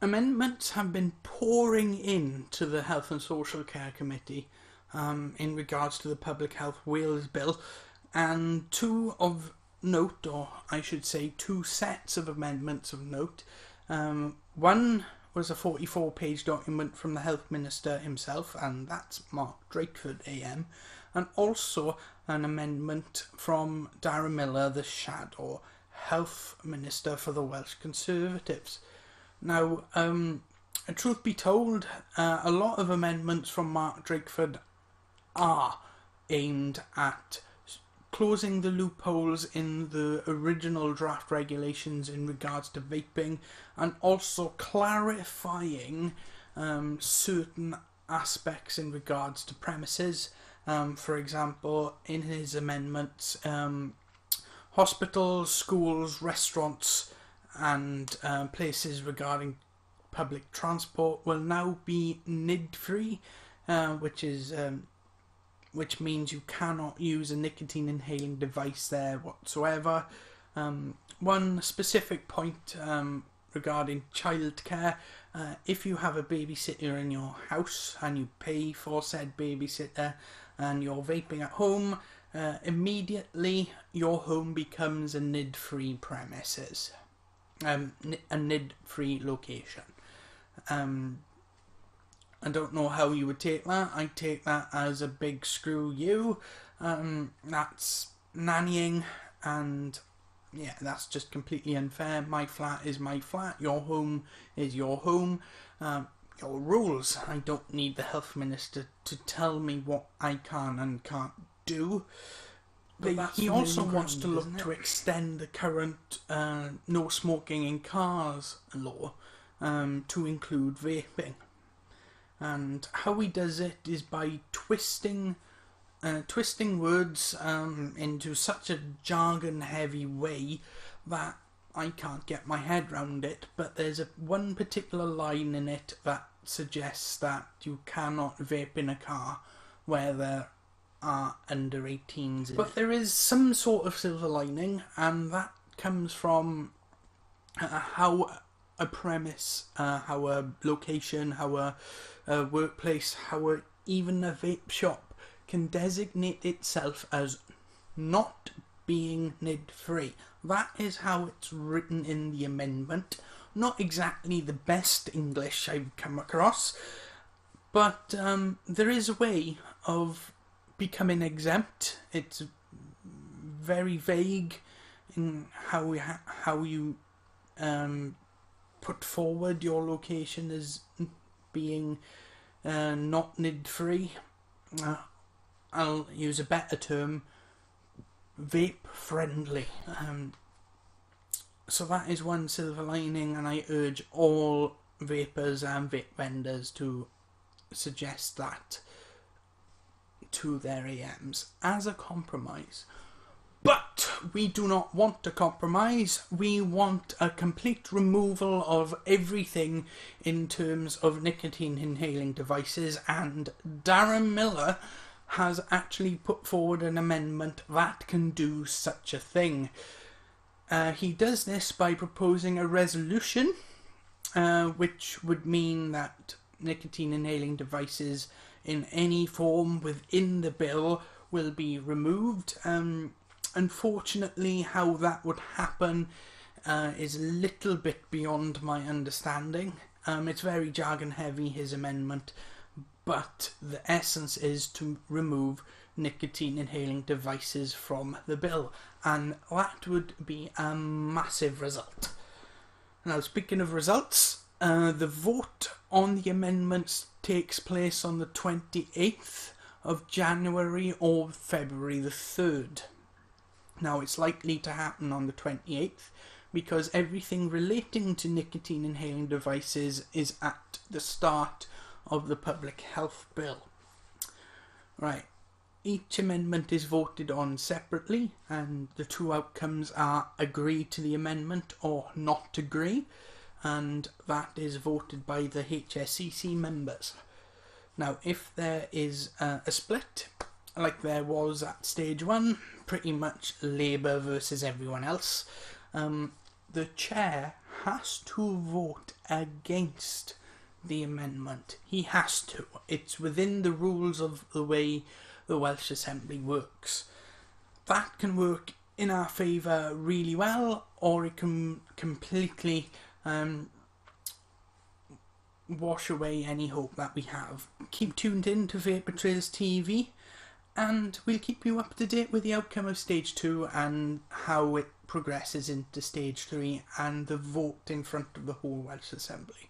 Amendments have been pouring in to the Health and Social Care Committee in regards to the Public Health Wales Bill, and two of note, or I should say two sets of amendments of note. One was a 44-page document from the Health Minister himself, and that's Mark Drakeford AM, and also an amendment from Darren Millar, the Shadow Health Minister for the Welsh Conservatives. Now, truth be told, a lot of amendments from Mark Drakeford are aimed at closing the loopholes in the original draft regulations in regards to vaping, and also clarifying certain aspects in regards to premises. For example, in his amendments, hospitals, schools, restaurants and places regarding public transport will now be NID-free, which means you cannot use a nicotine inhaling device there whatsoever. One specific point regarding childcare: if you have a babysitter in your house and you pay for said babysitter and you're vaping at home, immediately your home becomes a NID-free premises, a NID-free location. I don't know how you would take that. I take that as a big screw you. That's nannying, and yeah, that's just completely unfair. My flat is my flat. Your home is your home. Your rules. I don't need the health minister to tell me what I can and can't do. But he also wants to look to extend the current no smoking in cars law to include vaping. And how he does it is by twisting words into such a jargon-heavy way that I can't get my head round it. But there's one particular line in it that suggests that you cannot vape in a car where there are under 18s. But there is some sort of silver lining, and that comes from how a premise, how a location, how a workplace, how even a vape shop can designate itself as not being NID-free. That is how it's written in the amendment. Not exactly the best English I've come across, but there is a way of becoming exempt. It's very vague in how you put forward your location as being not NID-free. I'll use a better term: vape-friendly. So that is one silver lining, and I urge all vapers and vape vendors to suggest that to their AMs as a compromise. But we do not want a compromise. We want a complete removal of everything in terms of nicotine inhaling devices, and Darren Millar has actually put forward an amendment that can do such a thing. He does this by proposing a resolution, which would mean that nicotine inhaling devices in any form within the bill will be removed. Unfortunately, how that would happen is a little bit beyond my understanding. It's very jargon heavy, his amendment, but the essence is to remove nicotine inhaling devices from the bill, and that would be a massive result. Now, speaking of results, the vote on the amendments takes place on the 28th of January or February the 3rd. Now, it's likely to happen on the 28th because everything relating to nicotine inhaling devices is at the start of the public health bill. Right, each amendment is voted on separately, and the two outcomes are agree to the amendment or not agree, and that is voted by the HSCC members. Now, if there is a split, like there was at stage one, pretty much Labour versus everyone else, the chair has to vote against the amendment. He has to. It's within the rules of the way the Welsh Assembly works. That can work in our favour really well, or it can completely wash away any hope that we have. Keep tuned in to Vapor Trails TV, and we'll keep you up to date with the outcome of Stage 2 and how it progresses into Stage 3 and the vote in front of the whole Welsh Assembly.